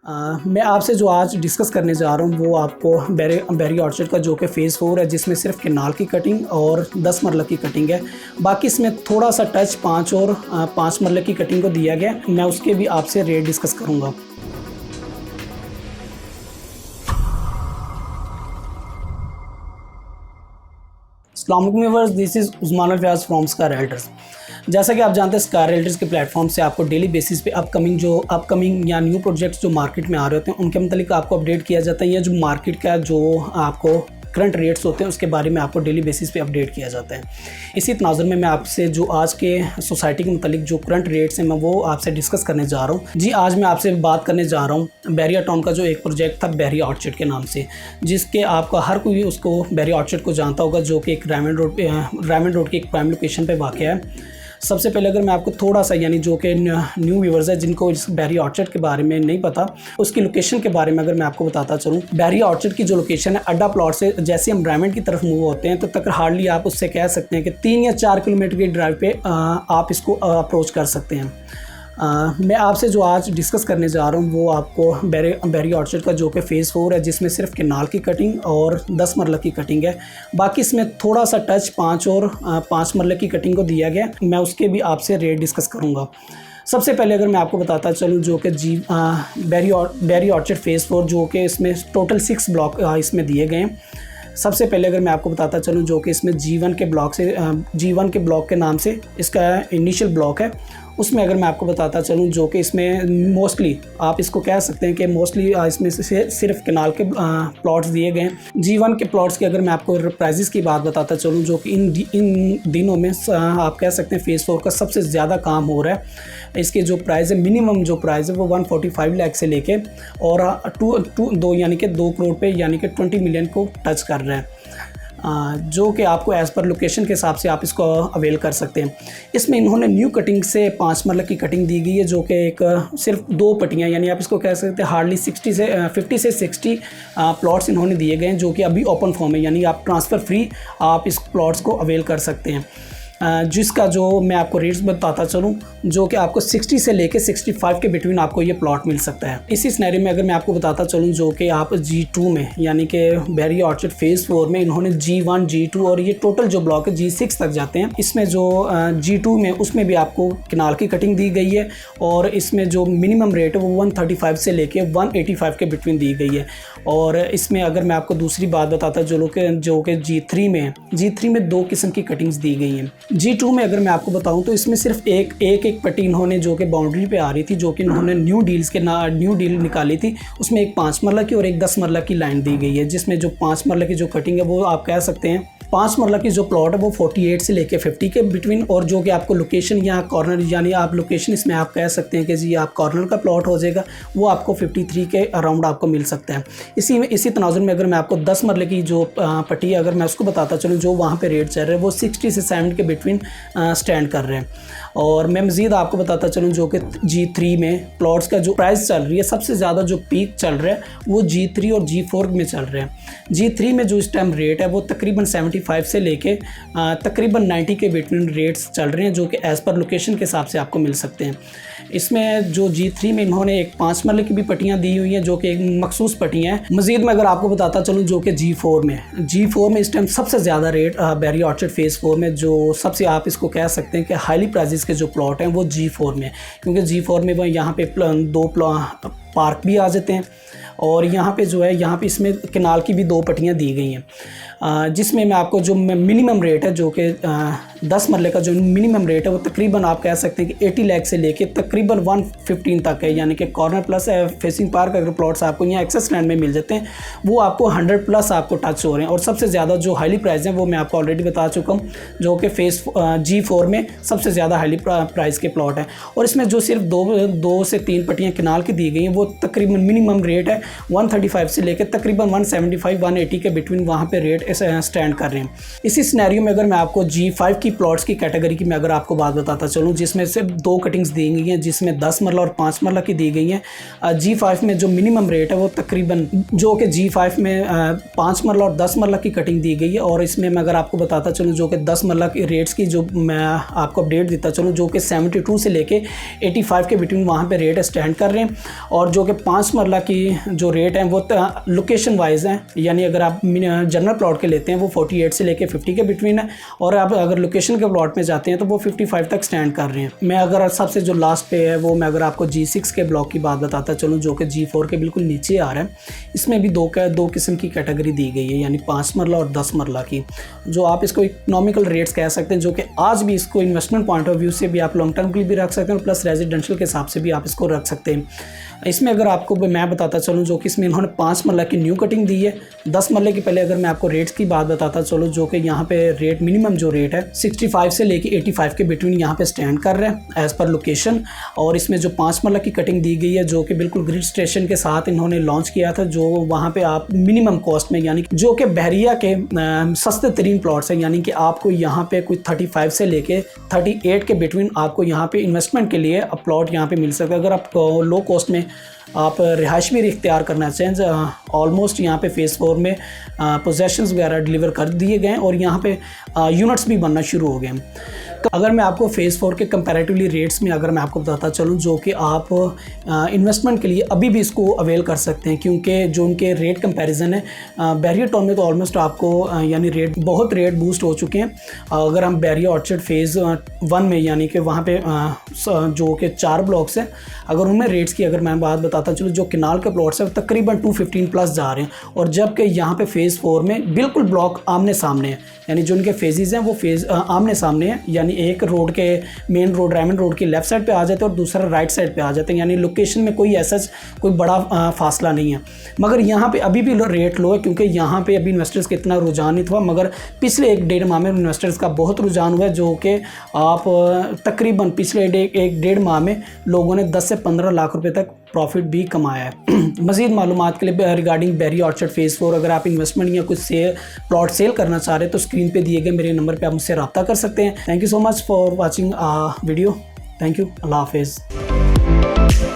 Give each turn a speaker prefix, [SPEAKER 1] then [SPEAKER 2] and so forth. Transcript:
[SPEAKER 1] मैं आपसे जो आज डिस्कस करने जा रहा हूँ वो आपको बैरी ऑर्चर्ड का जो कि फ़ेज़ 4 है, जिसमें सिर्फ केनाल की कटिंग और 10 मरला की कटिंग है। बाकी इसमें थोड़ा सा टच 5 और 5 मरले की कटिंग को दिया गया। मैं उसके भी आपसे रेट डिस्कस करूँगा। अस्सलाम वालेकुम viewers, this is Usman Al-Fayaz from Skar Realtors. जैसा कि आप जानते हैं, स्कार रियल्टर्स के प्लेटफॉर्म से आपको डेली बेसिस पे अपकमिंग या न्यू प्रोजेक्ट्स जो मार्केट में आ रहे होते हैं उनके मतलब आपको अपडेट किया जाता है, या जो मार्केट का जो आपको करंट रेट्स होते हैं उसके बारे में आपको डेली बेसिस पे अपडेट किया जाता है। इसी तनाज़ुर में मैं आपसे जो आज के सोसाइटी के मतलब जो करंट रेट्स हैं मैं वो आपसे डिस्कस करने जा रहा हूँ। जी, आज मैं आपसे बात करने जा रहा हूँ बैरिया टाउन का जो एक प्रोजेक्ट था बैरी ऑर्चर्ड के नाम से, जिसके आपका हर कोई उसको बैरी ऑर्चर्ड को जानता होगा, जो कि एक रायमंड रोड की एक प्राइम लोकेशन पर वाक़ है। सबसे पहले अगर मैं आपको थोड़ा सा यानी जो कि न्यू व्यूवर्स है जिनको इस बैरी ऑर्चर्ड के बारे में नहीं पता, उसकी लोकेशन के बारे में अगर मैं आपको बताता चलूँ, बैरी ऑर्चर्ड की जो लोकेशन है अड्डा प्लॉट से जैसे हम रायमंड की तरफ मूव होते हैं तो तक हार्डली आप उससे कह सकते हैं कि 3 या 4 किलोमीटर की ड्राइव पे आप इसको अप्रोच कर सकते हैं। मैं आपसे जो आज डिस्कस करने जा रहा हूँ वो आपको बैरी ऑर्चर्ड का जो कि फ़ेज़ 4 है, जिसमें सिर्फ केनाल की कटिंग और 10 मरला की कटिंग है। बाकी इसमें थोड़ा सा टच 5 और 5 मरले की कटिंग को दिया गया। मैं उसके भी आपसे रेट डिस्कस करूँगा। सबसे पहले अगर मैं आपको बताता चलूँ जो कि बैरी ऑर्चर्ड फ़ेज़ 4 जो कि इसमें टोटल 6 ब्लॉक इसमें दिए गए हैं। सबसे पहले अगर मैं आपको बताता चलूँ जो कि इसमें G1 के ब्लॉक के नाम से इसका इनिशियल ब्लॉक है, उसमें अगर मैं आपको बताता चलूँ जो कि इसमें मोस्टली आप इसको कह सकते हैं कि मोस्टली इसमें से सिर्फ केनाल के प्लॉट्स दिए गए हैं। G1 के प्लॉट्स की अगर मैं आपको प्राइजेस की बात बताता चलूँ जो कि इन दिनों में आप कह सकते हैं फ़ेज़ 4 का सबसे ज़्यादा काम हो रहा है। इसके जो प्राइस है, मिनिमम जो प्राइस है वो 145 लाख से लेके और 2 यानी कि 2 करोड़ पे यानी कि 20 मिलियन को टच कर रहा है, जो कि आपको एज़ पर लोकेशन के हिसाब से आप इसको अवेल कर सकते हैं। इसमें इन्होंने न्यू कटिंग से 5 मरला की कटिंग दी गई है, जो कि एक सिर्फ 2 पट्टियाँ यानी आप इसको कह सकते हैं हार्डली 50 से 60 प्लॉट्स इन्होंने दिए गए हैं, जो कि अभी ओपन फॉर्म है, यानी आप ट्रांसफ़र फ्री आप इस प्लॉट्स को अवेल कर सकते हैं। जिसका जो मैं आपको रेट्स बताता चलूँ जो कि आपको 60 से लेके 65 के बिटवीन आपको ये प्लॉट मिल सकता है। इसी सिनेरियो में अगर मैं आपको बताता चलूँ जो कि आप G2 में यानी कि बैरी ऑर्चर्ड फ़ेज़ 4 में इन्होंने G1 G2 और ये टोटल जो ब्लॉक है G6 तक जाते हैं। इसमें जो G2 में उसमें भी आपको केनाल की कटिंग दी गई है और इसमें जो मिनिमम रेट है वो 135 से लेके 185 के बिटवीन दी गई है। और इसमें अगर मैं आपको दूसरी बात बताता जो कि G3 में 2 किस्म की कटिंग्स दी गई हैं। G2 में अगर मैं आपको बताऊं तो इसमें सिर्फ एक पट्टी इन्होंने जो कि बाउंड्री पे आ रही थी, जो कि इन्होंने न्यू डील निकाली थी, उसमें एक 5 मरला की और एक 10 मरला की लाइन दी गई है। जिसमें जो 5 मरला की जो कटिंग है वो आप कह सकते हैं 5 मरला की जो प्लॉट है वो 48 से लेके 50 के बिटवीन, और जो कि आपको लोकेशन या कॉर्नर यानी आप लोकेशन इसमें आप कह सकते हैं कि जी आप कॉर्नर का प्लॉट हो जाएगा, वो आपको 53 के अराउंड आपको मिल सकता है। इसी तनाजुर में अगर मैं आपको 10 मरले की जो पट्टी है अगर मैं उसको बताता चलूँ जो वहाँ पे रेट चल रहे हैं वो 60 से 70 के बिटवीन स्टैंड कर रहे हैं। और मैं मज़ीद आपको बताता चलूँ जो कि G3 में प्लॉट्स का जो प्राइस चल रही है, सबसे ज़्यादा जो पीक चल रहा है वो G3 और G4 में चल रहा है। G3 में जो इस टाइम रेट है वो तकरीबन 75 से लेके तकरीबन 90 के बिटवीन रेट्स चल रहे हैं, जो कि एज़ पर लोकेशन के हिसाब से आपको मिल सकते हैं। इसमें जो G3 में इन्होंने एक 5 मरले की भी पट्टियाँ दी हुई हैं, जो कि एक मखसूस पट्टियाँ हैं। मज़ीद मैं अगर आपको बताता चलूँ जो कि G4 में इस टाइम सबसे ज़्यादा रेट बैरी ऑर्चर्ड फ़ेज़ 4 में जो सबसे आप इसको कह सकते हैं कि हाईली प्राइजेस के जो प्लॉट हैं वो G4 में, क्योंकि G4 में वो यहाँ पे 2 पार्क भी आ जाते हैं और यहाँ पे जो है यहाँ पे इसमें केनाल की भी 2 पट्टियाँ दी गई हैं। जिसमें मैं आपको जो मिनिमम रेट है जो कि 10 मरले का जो मिनिमम रेट है वो तकरीबन आप कह सकते हैं कि 80 लाख से लेके तकरीबन 115 तक है, यानी कि कॉर्नर प्लस फेसिंग पार्क अगर प्लॉट्स आपको यहाँ एक्सेस लैंड में मिल जाते हैं वो आपको 100 प्लस आपको टच हो रहे हैं। और सबसे ज़्यादा जो हाईली प्राइस हैं वो मैं आपको ऑलरेडी बता चुका हूँ, जो कि फ़ेज़ G4 में सबसे ज़्यादा हाईली प्राइस के प्लॉट हैं। और इसमें जो सिर्फ 2 से 3 पट्टियाँ केनाल की दी गई हैं वो तकरीबन मिनिमम रेट है 135 से लेकर तकरीबन 175 180 के बिटवीन वहाँ पे रेट स्टैंड कर रहे हैं। इसी सिनेरियो में अगर मैं आपको G5 की प्लॉट्स की कैटेगरी की मैं अगर आपको बात बताता चलूँ, जिसमें सिर्फ 2 कटिंग्स दी गई हैं, जिसमें 10 मरला और 5 मरला की दी गई हैं। G5 में जो मिनिमम रेट है वो तकरीबन जो कि G5 में 5 मरला और 10 मरला की कटिंग दी गई है। और इसमें मैं अगर आपको बताता चलूँ जो कि 10 मरला की रेट्स की जो मैं आपको अपडेट देता चलूँ, जो कि 72 से लेके 85 के बिटवीन वहाँ पे रेट स्टैंड कर रहे हैं। और जो कि 5 मरला की जो रेट हैं वो लोकेशन वाइज हैं, यानी अगर आप जनरल प्लॉट के लेते हैं वो 48 से लेके 50 के बिटवीन है, और आप अगर लोकेशन के प्लॉट में जाते हैं तो वो 55 तक स्टैंड कर रहे हैं। मैं अगर सबसे जो लास्ट पे है वो मैं अगर आपको G6 के ब्लॉक की बात बताता चलूँ, जो कि G4 के बिल्कुल नीचे आ रहा है। इसमें भी दो किस्म की कैटेगरी दी गई है, यानी 5 मरला और 10 मरला की, जो आप इसको इकोनॉमिकल रेट्स कह सकते हैं, जो कि आज भी इसको इन्वेस्टमेंट पॉइंट ऑफ व्यू से भी आप लॉन्ग टर्म के लिए भी रख सकते हैं, प्लस रेजिडेंशियल के हिसाब से भी आप इसको रख सकते हैं। इसमें अगर आपको मैं बताता चलूँ, जो कि इसमें इन्होंने 5 मरला की न्यू कटिंग दी है। 10 मरले की पहले अगर मैं आपको रेट्स की बात बताता चलूँ, जो कि यहाँ पे रेट मिनिमम जो रेट है 65 से लेके 85 के बिटवीन यहाँ पे स्टैंड कर रहे हैं एज़ पर लोकेशन। और इसमें जो 5 मरला की कटिंग दी गई है, जो कि बिल्कुल ग्रिड स्टेशन के साथ इन्होंने लॉन्च किया था, जो वहाँ पे आप मिनिमम कॉस्ट में, यानी जो कि बहरिया के सस्ते तरीन प्लॉट्स हैं, यानी कि आपको यहाँ पे कोई 35 से लेके 38 के बिटवीन आपको यहाँ पे इन्वेस्टमेंट के लिए प्लॉट यहाँ पे मिल सकता है। अगर आप लो कॉस्ट में आप रिहाइश भी इख्तियार करना चाहें, ऑलमोस्ट यहाँ पे फेज़ 4 में पोजेशंस वगैरह डिलीवर कर दिए गए और यहाँ पे यूनिट्स भी बनना शुरू हो गए। अगर मैं आपको फेज़ 4 के कंपैरेटिवली रेट्स में अगर मैं आपको बताता चलूँ, जो कि आप इन्वेस्टमेंट के लिए अभी भी इसको अवेल कर सकते हैं, क्योंकि जो उनके रेट कंपैरिजन है बैरियर टाउन में तो ऑलमोस्ट आपको यानी बहुत रेट बूस्ट हो चुके हैं। अगर हम बैरियर ऑर्चर्ड फेज़ 1 में, यानी कि वहाँ पे जो कि 4 ब्लॉक्स हैं, अगर उनमें रेट्स की अगर मैं बात बताता चलूँ, जो किनाल के प्लॉट्स हैं तकरीबन 215 प्लस जा रहे हैं, और जबकि यहाँ पे फेज़ 4 में बिल्कुल ब्लॉक आमने सामने है, यानी जो उनके फेजेज़ हैं वो फेज़ आमने सामने हैं, यानी एक रोड के मेन रोड डायमंड रोड की लेफ़्ट साइड पे आ जाते हैं और दूसरा राइट साइड पे आ जाते हैं, यानी लोकेशन में कोई ऐसा कोई बड़ा फासला नहीं है। मगर यहाँ पे अभी भी रेट लो है, क्योंकि यहाँ पे अभी इन्वेस्टर्स का इतना रुझान नहीं था, मगर पिछले 1-1.5 माह में इन्वेस्टर्स का बहुत रुझान हुआ है, जो कि आप तकरीबन पिछले 1-1.5 माह में लोगों ने 10 से 15 लाख रुपये तक प्रॉफिट भी कमाया है। मज़ीद मालूमात के लिए रिगार्डिंग बैरियर ऑर्चर्ड फेज़ 4 अगर आप इन्वेस्टमेंट या कुछ प्लॉट सेल करना चाह रहे हैं तो स्क्रीन पे दिए गए मेरे नंबर पे आप मुझसे रब्ता कर सकते हैं। Thank you so much for watching video. Thank you. अल्लाह हाफिज़।